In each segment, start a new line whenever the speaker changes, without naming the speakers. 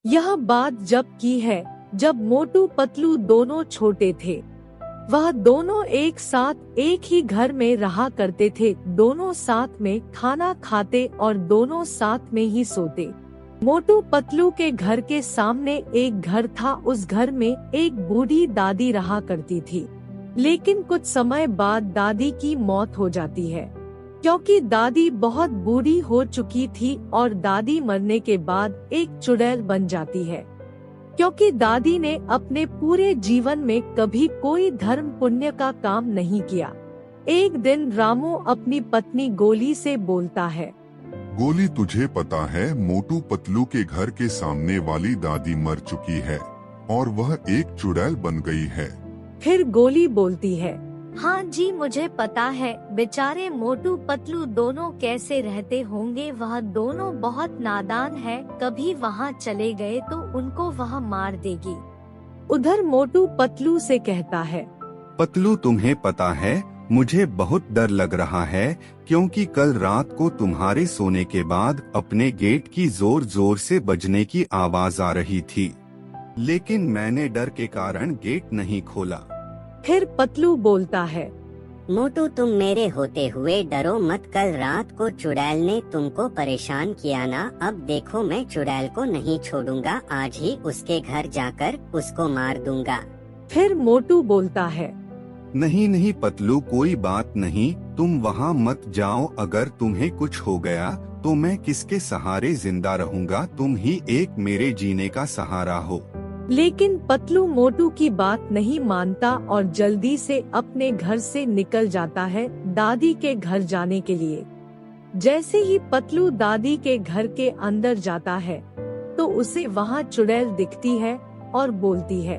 यह बात जब की है जब मोटू पतलू दोनों छोटे थे। वह दोनों एक साथ एक ही घर में रहा करते थे। दोनों साथ में खाना खाते और दोनों साथ में ही सोते। मोटू पतलू के घर के सामने एक घर था। उस घर में एक बूढ़ी दादी रहा करती थी। लेकिन कुछ समय बाद दादी की मौत हो जाती है, क्योंकि दादी बहुत बूढ़ी हो चुकी थी और दादी मरने के बाद एक चुड़ैल बन जाती है। क्योंकि दादी ने अपने पूरे जीवन में कभी कोई धर्म पुण्य का काम नहीं किया। एक दिन रामू अपनी पत्नी गोली से बोलता है,
गोली, तुझे पता है मोटू पतलू के घर के सामने वाली दादी मर चुकी है और वह एक चुड़ैल बन गई है।
फिर गोली बोलती है,
हाँ जी, मुझे पता है। बेचारे मोटू पतलू दोनों कैसे रहते होंगे। वह दोनों बहुत नादान है। कभी वहाँ चले गए तो उनको वह मार देगी।
उधर मोटू पतलू से कहता है,
पतलू, तुम्हें पता है मुझे बहुत डर लग रहा है, क्योंकि कल रात को तुम्हारे सोने के बाद अपने गेट की जोर जोर से बजने की आवाज आ रही थी, लेकिन मैंने डर के कारण गेट नहीं खोला।
फिर पतलू बोलता है,
मोटू, तुम मेरे होते हुए डरो मत। कल रात को चुड़ैल ने तुमको परेशान किया ना। अब देखो, मैं चुड़ैल को नहीं छोड़ूंगा। आज ही उसके घर जाकर उसको मार दूंगा।
फिर मोटू बोलता है,
नहीं नहीं पतलू, कोई बात नहीं, तुम वहाँ मत जाओ। अगर तुम्हें कुछ हो गया तो मैं किसके सहारे जिंदा रहूंगा। तुम ही एक मेरे जीने का सहारा हो।
लेकिन पतलू मोटू की बात नहीं मानता और जल्दी से अपने घर से निकल जाता है दादी के घर जाने के लिए। जैसे ही पतलू दादी के घर के अंदर जाता है तो उसे वहाँ चुड़ैल दिखती है और बोलती है,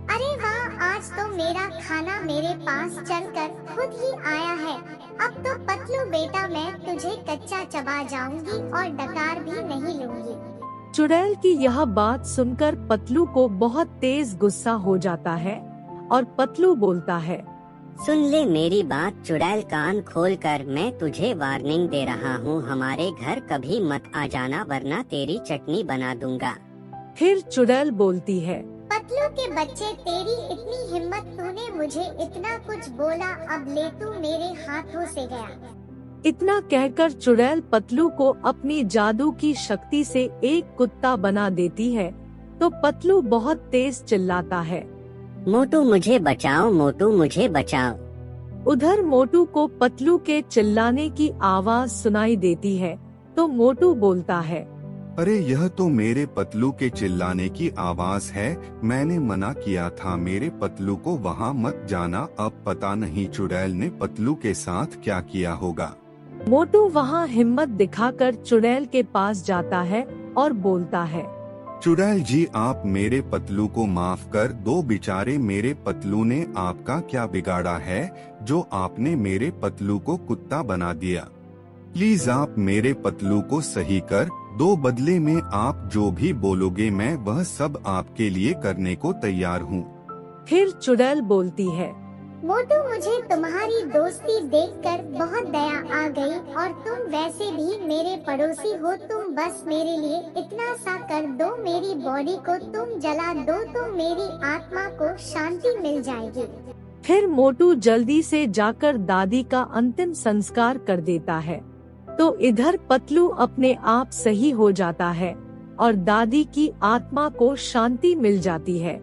अरे वाह, आज तो मेरा खाना मेरे पास चलकर खुद ही आया है। अब तो पतलू बेटा, मैं तुझे कच्चा चबा जाऊंगी और डकार भी नहीं लूंगी।
चुड़ैल की यह बात सुनकर पतलू को बहुत तेज गुस्सा हो जाता है और पतलू बोलता है,
सुन ले मेरी बात चुड़ैल, कान खोलकर मैं तुझे वार्निंग दे रहा हूँ। हमारे घर कभी मत आ जाना, वरना तेरी चटनी बना दूंगा।
फिर चुड़ैल बोलती है,
पतलू के बच्चे, तेरी इतनी हिम्मत, तूने मुझे इतना कुछ बोला, अब ले तू मेरे हाथों से गया।
इतना कहकर चुड़ैल पतलू को अपनी जादू की शक्ति से एक कुत्ता बना देती है। तो पतलू बहुत तेज चिल्लाता है,
मोटू मुझे बचाओ, मोटू मुझे बचाओ।
उधर मोटू को पतलू के चिल्लाने की आवाज सुनाई देती है। तो मोटू बोलता है,
अरे यह तो मेरे पतलू के चिल्लाने की आवाज है। मैंने मना किया था मेरे पतलू को वहाँ मत जाना। अब पता नहीं चुड़ैल ने पतलू के साथ क्या किया होगा।
मोटू वहाँ हिम्मत दिखाकर चुड़ैल के पास जाता है और बोलता है,
चुड़ैल जी, आप मेरे पतलू को माफ कर दो। बेचारे मेरे पतलू ने आपका क्या बिगाड़ा है जो आपने मेरे पतलू को कुत्ता बना दिया। प्लीज आप मेरे पतलू को सही कर दो। बदले में आप जो भी बोलोगे मैं वह सब आपके लिए करने को तैयार हूँ।
फिर चुड़ैल बोलती है,
मोटू, मुझे तुम्हारी दोस्ती देखकर बहुत दया आ गई और तुम वैसे भी मेरे पड़ोसी हो। तुम बस मेरे लिए इतना सा कर दो, मेरी बॉडी को तुम जला दो तो मेरी आत्मा को शांति मिल जाएगी।
फिर मोटू जल्दी से जाकर दादी का अंतिम संस्कार कर देता है। तो इधर पतलू अपने आप सही हो जाता है और दादी की आत्मा को शांति मिल जाती है।